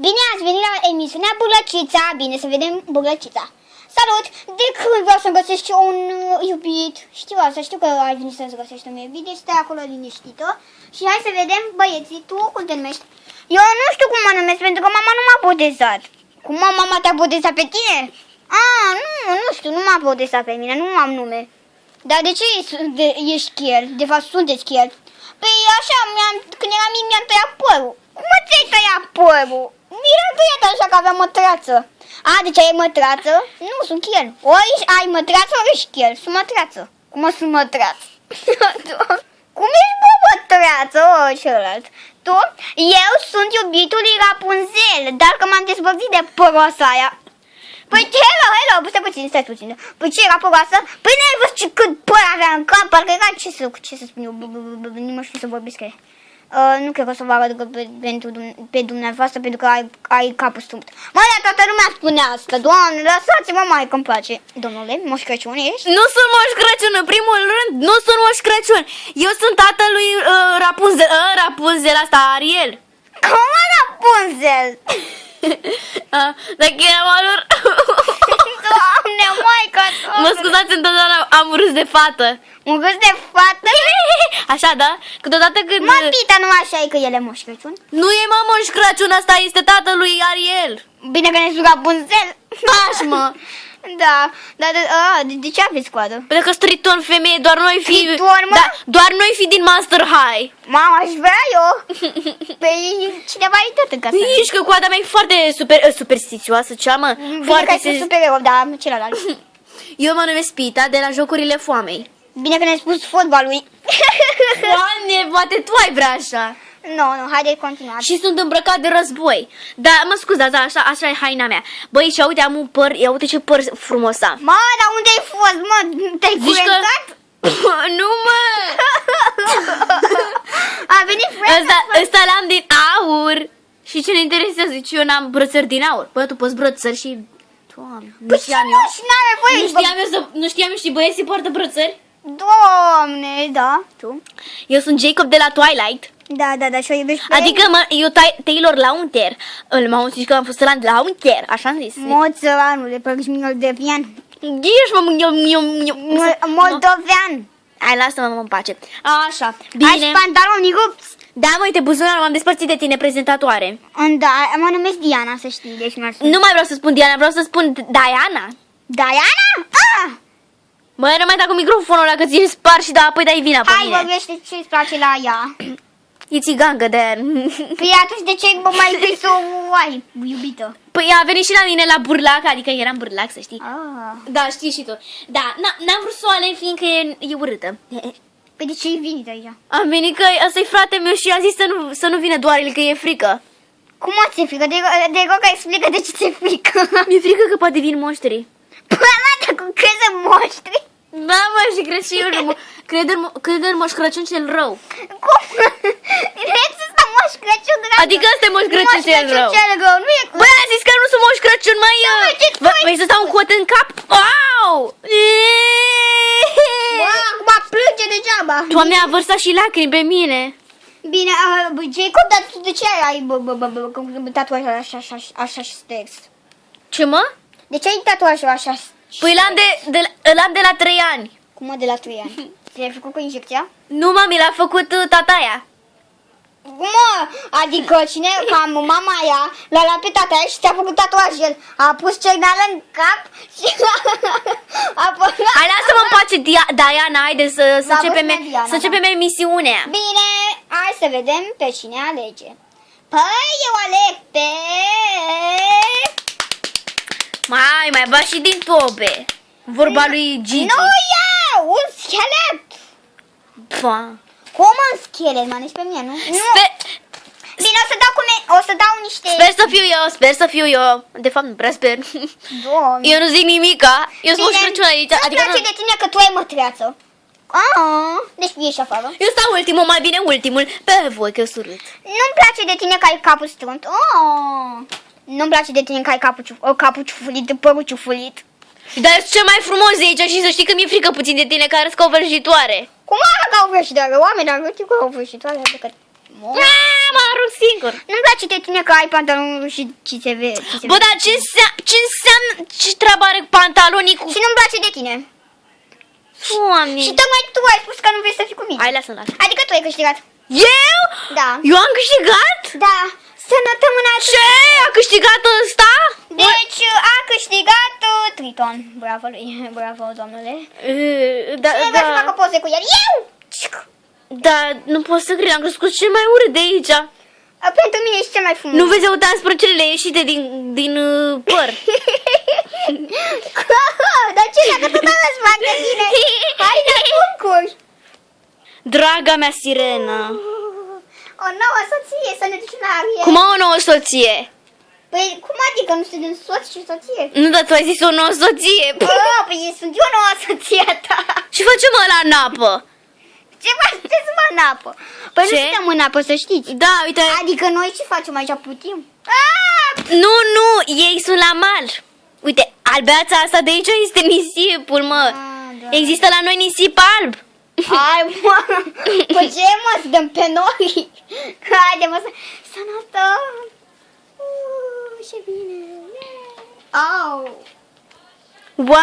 Bine ați venit la emisiunea Bugăcița. Bine să vedem Bugăcița. Salut! De când vreau să găsești un iubit? Știu asta, știu că ai venit să-ți găsești un iubit, deci stai acolo liniștită. Și hai să vedem, băieții, tu cum te numești? Eu nu știu cum mă numesc, pentru că mama nu m-a botezat. Cum mama te-a botezat pe tine? Nu știu, nu m-a botezat pe mine, nu am nume. Dar de ce ești chiel? De fapt, sunteți chiel. Păi așa, când eram mic mi-am tăiat părul. Cum ți-ai tăiat părul? Mi-am tăiat așa că aveam mătrață. Deci ai mătrață? Nu, sunt chiel. Ori ai mătrață, ori ești chiel. Sunt mătrață. Cum mă sunt mătrață? Cum ești mătrață, celălalt? Tu? Eu sunt iubitul lui Rapunzel, dar că m-am dezbăvit de păroasa aia. Păi, hello, stai puțin. Păi ce era păroasă? Păi n-ai văzut ce cât păr avea în cap, parcă era, ce să spun eu, nu mă știu să vorbesc. Nu cred că o să vă arăt pe dumneavoastră, pentru că ai capul strumt. Mă, dar toată lumea spune asta, Doamne, lăsați-mă mai că-mi place. Domnule, Moș Crăciun ești? Nu sunt Moș Crăciun, în primul rând, nu sunt Moș Crăciun. Eu sunt tatălui Rapunzel, Rapunzel asta, Ariel. Cum Rapunzel? Dacă eram alor... Doamne, maică, Mă scuzați, întotdeauna am râs de fată. un râs de fată? Așa, da? Câteodată când... Mă, Pita, nu așa e că el e Moș Crăciun? Nu e mă Moș Crăciun, asta este tatălui Ariel. Bine că ne-ai Rapunzel. Așa, mă. Da, dar de ce aveți coadă? Pentru că striton femeie, doar noi fi... Striton, mă? Da, doar noi fi din Monster High. Mama, aș vrea eu. Păi cineva e tot în casă. Ești că coada mea e foarte superstițioasă, cea, mă. Bine că ai spus supererou, dar celălalt. Eu mă numesc Pita de la Jocurile Foamei. Bine că ne-ai spus fotbalului. Doamne, poate tu ai vrea așa. Nu, haide, continuați. Și sunt îmbrăcat de război. Dar mă scuzați, da, așa e haina mea. Băi, și uite, am un păr, ia uite ce păr frumos am. Mă, dar unde ai fost, mă? Te-ai curentat? Nu, mă! A venit friend. Ăsta l-am din aur. Și ce ne interesează, zice, eu n-am brățări din aur. Bă, tu poți brățări și... Doamne, nu știam eu. Și n-are voie. Nu știam eu și băieții poartă brățări. Doamne, da, tu? Eu sunt Jacob de la Twilight. Da, și o iubești pe Adică eu Taylor Lautner. M-am zis că am fost ăla de Lautner, așa am zis. Moțăranule, parcă-și moldovean. Ești, Moldovean. Hai, lasă-mă în pace. Așa, Ai bine. pantaloni rupți. Da, mă, uite, buzunarul, m-am despărțit de tine, prezentatoare. Da, mă numesc Diana, să știi, deci mersi. Nu mai vreau să spun Diana, vreau să spun Diana. Diana? Mă, rămâi cu microfonul ăla că ți-l spar și apoi dai vina pe Hai, mine. vorbește ce-ți place la ea. E țigangă de aia. Păi atunci de ce mai vrei să o ai, iubită? Păi a venit și la mine la burlac, adică eram burlac, să știi. Da, știi și tu. Da, n-am vrut să o aleg fiindcă e urâtă. Păi de ce ai venit aici? Am venit că ăsta e frate meu și a zis să nu vină doar el, că e frică. Cum ți-e frică? De rog că explică de ce ți-e frică. Mi-e frică că poate vin moștri. Păi mă, cum crezi în moștri? Da, mă, și cred și eu, cred în Moș Crăciun cel rău. Cum? Crezi ăsta Moș Crăciun, dragă? Adică ăsta e Moș Crăciun cel rău. Nu e... Băi, a zis că nu sunt Moș Crăciun, mai vrei să stau un cot în cap? Au! Bă, acum plânge degeaba. Doamne, a vărsat și lacrimi pe mine. Bine, Jacob, dar tu de ce ai tatuajul așa stex? Ce, mă? De ce ai tatuajul așa? Păi l-am de la 3 ani. Cum mă, de la 3 ani? Ți-ai făcut cu injecția? Nu, mami, l-a făcut tataia. Mă, adică cine, cam mama aia l-a luat pe tata aia și ți-a făcut tatuajul. A pus cernală în cap și Hai, lasă-mă în pace, Diana, haide să începem emisiunea. Bine, hai să vedem pe cine alege. Păi, eu aleg pe... Mai bat și din tobe. Vorba lui Gigi. Nu eu, un schelet. Pa. Cum un schelet, mă, nici pe mine, nu? Bine, o să dau niște... Sper să fiu eu. De fapt, nu prea sper. Doamne. Eu nu zic nimica. Eu sunt Moș Crăciun aici. Adică nu-mi place de tine că tu ai mătreață. Deci ieși afară. Eu stau ultimul, mai bine ultimul. Pe voi, că surât. Nu-mi place de tine că ai capul strunt. Nu-mi place de tine că ai capul ciufulit, părul ciufulit. Dar ești cel mai frumos de aici și să știi că mi-e frică puțin de tine, că arăți ca o vrăjitoare. Cum arată ca o vrăjitoare? Oameni, dar nu știu ca o vrăjitoare. M-a arunc singur. Nu-mi place de tine că ai pantaloni și ți se vede. Bă, dar ce înseamnă, ce treabă are pantalonii cu... Și nu-mi place de tine. Doamne. Și tocmai tu ai spus că nu vrei să fii cu mine. Hai, lasă. Adică tu ai câștigat. Eu? Da. Eu am câștigat? Da. Sănătămâna. Ce? A câștigat ăsta? Deci a câștigat Triton. Bravo lui. Bravo, domnule. Da, Cine vrea să facă poze cu el? Eu! Da, nu pot să cred, am crescut cel mai urât de aici. Pentru mine ești cel mai frumos. Nu vezi uita sprăcelele ieșite din păr. Dar ce dacă tot arăți fac de tine? Hai de bucuri! Draga mea sirenă. O nouă soție, să ne duci la Ariel. Cum au o nouă soție? Păi cum adică nu sunt din soț și soție? Nu, dar tu ai zis o nouă soție. Păi sunt eu nouă soția ta. Și facem ăla în apă. Ce faceți mă în apă? Păi Ce? nu suntem în apă, să știți. Da, uite. Adică noi ce facem aici, putim? Nu, ei sunt la mal. Uite, albeața asta de aici este nisipul, mă. Da. Există la noi nisip alb. Ai, mă, cu ce mă, să dăm pe noi? Haide, mă, să notăm. Ce bine. Au. Wow!